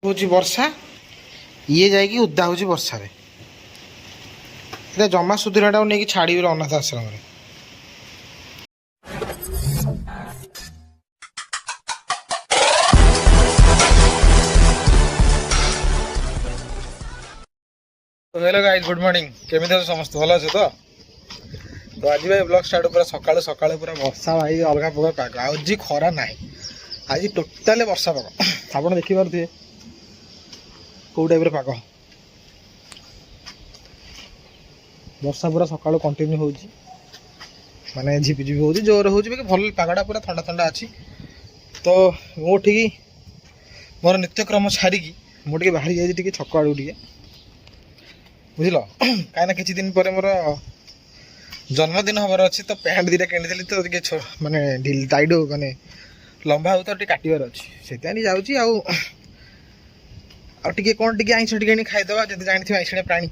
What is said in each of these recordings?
हूँ वर्षा ये जाकि उदा हूँ वर्षा जमा सुधीरा नहीं छाड़ी अनाथ आश्रम में। Hello guys, good morning. केमिति अछ समस्त? भल अच्छे तो आज भाई ब्लॉग स्टार्ट पूरा सकाळु सकाळु पूरा वर्षा भाई अलग प्रकार पाग। आज खरा ना आज टोटाल वर्षा पाग आप देखिपे कौ टाइप पाग। वर्षा पूरा सकाळु कंटिन्यू हो माने झिपिझिपि हो जोर हो भल पागटा पूरा ठंडा ठंडा अच्छी। तो मुझे मोर नित्यक्रम छाड़िकी मुझे बाहरी जाइए छक आड़ू टे बुझल कहीं किसी दिन पर मोर जन्मदिन हबार अच्छी। तो पैंट दीटा किनी तो माने टाइट माने लंबा हो तो काटार अच्छी से जाऊँगी आउे कौन टे आईष टे खाईदे जब जानी आईषिया प्राणी।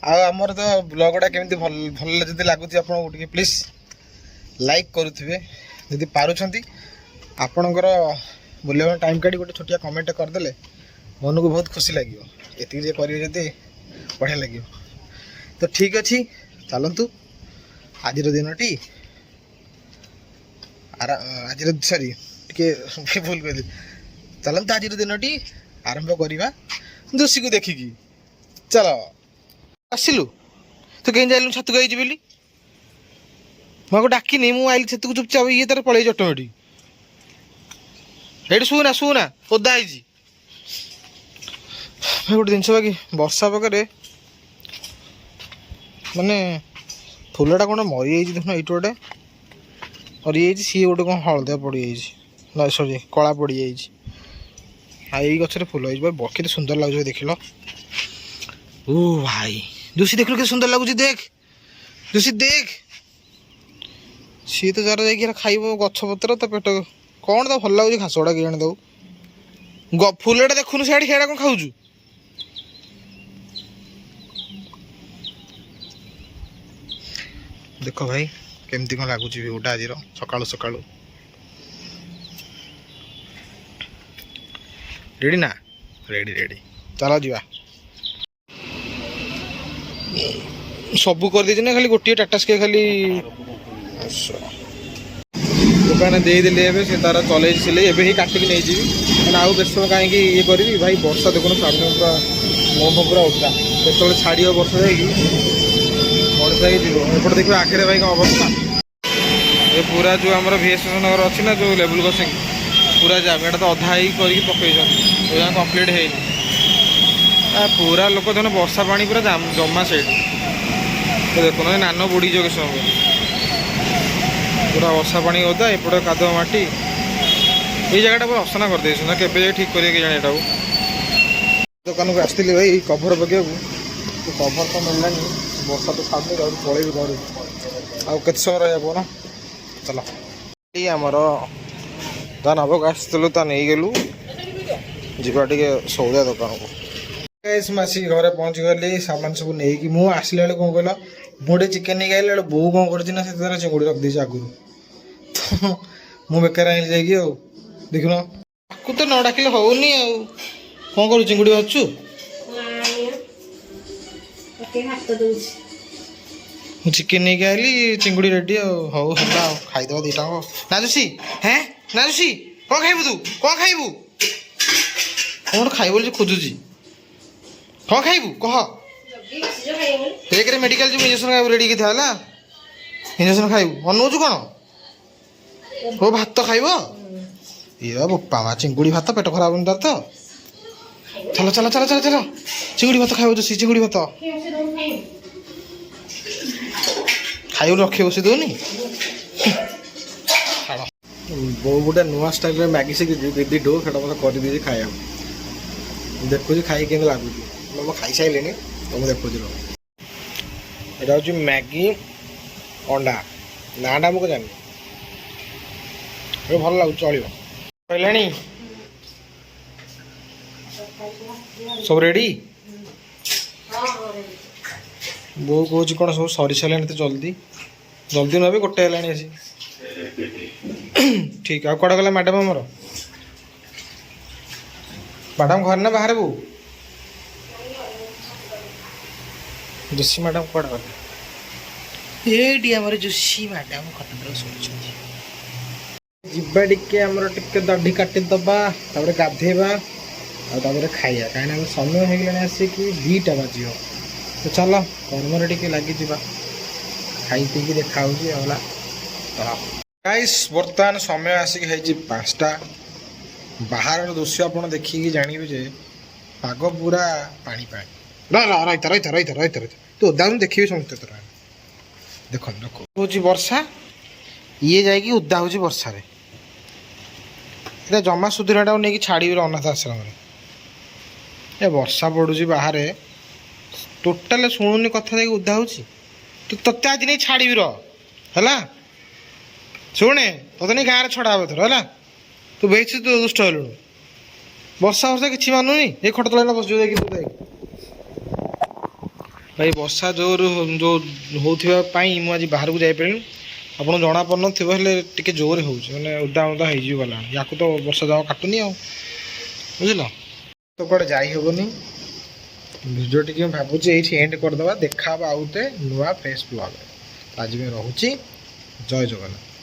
आमर तो ब्लॉग गुड़ा केमी भल भल जब लगुच आपको प्लीज लाइक करुवे जदि पारुंट आपणकर मूल्यवान टाइम काढ़ी गोटे छोटिया कमेंट करदे मन को बहुत खुशी लगे। ये करेंगे बढ़िया लगे। तो ठीक अच्छे चलतु आज दिन टी आज सॉरी टे भूल कर चलतु आज दिन टी आरंभ करवा जोशी को देखिकी। चल आसिलु तू कहीं जाइलु छत को आई बोली मुझे डाकिनी मुझे छत को चुपचाप ये तार पलैज अटोमेटिक ये शुना शुना ओदा गोटे जिनस बाकी वर्षा पाखे माने फुलटा कौन मरी देखना ये गोटे मरी सी गोटे कौन हलदिया पड़ ना सॉरी कला पड़ यही गचर फुल हो के सुंदर लगे देख लो। ओ भाई जोशी देख लो कि सुंदर लगुच देख जोशी देख सी तो जार जा खाइब गछपतर तो पेट कौन तो भल लगुच घास गुड़ा कि दऊ फुलटा देखुन सियाड़ी सियाड़ा कौन खाऊ देख भाई केमती कौन लगुच गोटा आज सकाळु सकाळु रेडी ना रेडी रेडी चलो जीवा सबू कर दे ना खाली गोटे टाटा स्काई खाली दुकान देदेले से तार चल ही काटिकी नहीं जी आउ बेस समय कहीं ये करी भाई वर्षा देखुन सामने पूरा मुह पूरा उठा जो छाड़ वर्षा जाकि मनीष जीव देखिए आखिर भाई अवस्था ये पूरा जो आम VS नगर अच्छी ना जो लेवल क्रॉसिंग पूरा जगह तो अधा ही कर पकड़ कम्प्लीट है पूरा लोक जो वर्षा पानी पूरा जमा से तो देखो ना नान बुड़ी जो समय पूरा वर्षा पानी ओदा एपटे कादुआ माटी ये जगह पूरा असना कर दे ना के ठीक करेंगे जाने यहाँ दुकान को आसती भाई कभर पकड़ तो कभर तो मिललानी वर्षा तो छाड़ी पलैबी घर आउ के समय रहा ना चल ये आमर ता नबक आसलु ता नहीं गलु जीवा टे सौदा दुकान को आसिक घर पहुँची गली सामान सब नहीं मुझे आसला बेले कौन कहल मुझे चिकेन नहीं आइला बो कौन कर चिंगुड़ी रखी आगु तो मुझे बेकार आइली जा देखुन आपको तो न डाकिले होनी कौन करू चिंगुड़ी अच्छु चिकेन नहीं आइली चिंगुड़ी रेडी हौ है खाईदे दीटा ना जोशी हैं ना जोशी कौन खाइबू तू कौन खाइबू कौन खाइब खोजुची कौन खाइबू कह एक मेडिकल जो इंजेक्शन रेडी की था इंजेक्शन खाइबू अनौचु कौन हो भात खाइब ये बोपा मा चिंगुड़ी भात पेट खराब होनी तार तो चलो चलो चलो चलो चलो चिंगुड़ी भात खाइब जोशी चिंगुड़ी भात खाइब रखे बस दौनी बो गोटे नुआ स्टाइल में मैगी से दीदी डो से मतलब कर खाया देखुची खाई के लगुच मैं खाई सारे तो मुझे देखुच यहाँ हूँ मैगी अंडा नाटा मुझे जानी भल लगुच चलो कहला सब रेडी बो कौच कौन सब सरी सारे तो जल्दी जल्दी नुह गोटे है ठीक आ कड़ा गला मैडम आमर मैडम घर ना बाहर बो जोशी मैडम कौन गले ये आमर जोशी मैडम खटपर शोचुंती जिबा टिके आमर टिके दाढ़ी काटिदबा तापर गाधेबा आपर खाइया कहीं समय हो गला आसिक 2टा बाजियो तो चल कर्म टिके लगी खाई पी देखा होगा गाइस बर्तमान समय आसिक 5टा बाहर दृश्य आप देखिए जानवे जे पाग पूरा पानी पानी रही तू उदा देखिए समस्त तरह देख हूँ वर्षा ये जाकि उदा हूँ वर्षा जमा सुधीराटा नहीं छाड़ी अनाथ आश्रम ये वर्षा पड़ू बाहर टोटाल शुणुनि कथा उदा हूँ तोते आज नहीं छाड़ी रहा शुणे ते नहीं गाँव छड़ा हे थर है तू बेच तू दुष्ट हलु वर्षा वर्षा कि मानुनी ये खट तला बस जो भाई वर्षा जोर जो होपाई मुझे बाहर को जापर आप जना पड़ ना टे जोर हो मैंने उदा उदा होगा या तो वर्षा जमा काटुनी आ बुझल तो कौटे जाइबनी भिडियो टी भावुँ ये एंड करदे देखा आउटे नुआ फ्रेश ब्लॉग आज मैं रोचे जय जगन्नाथ।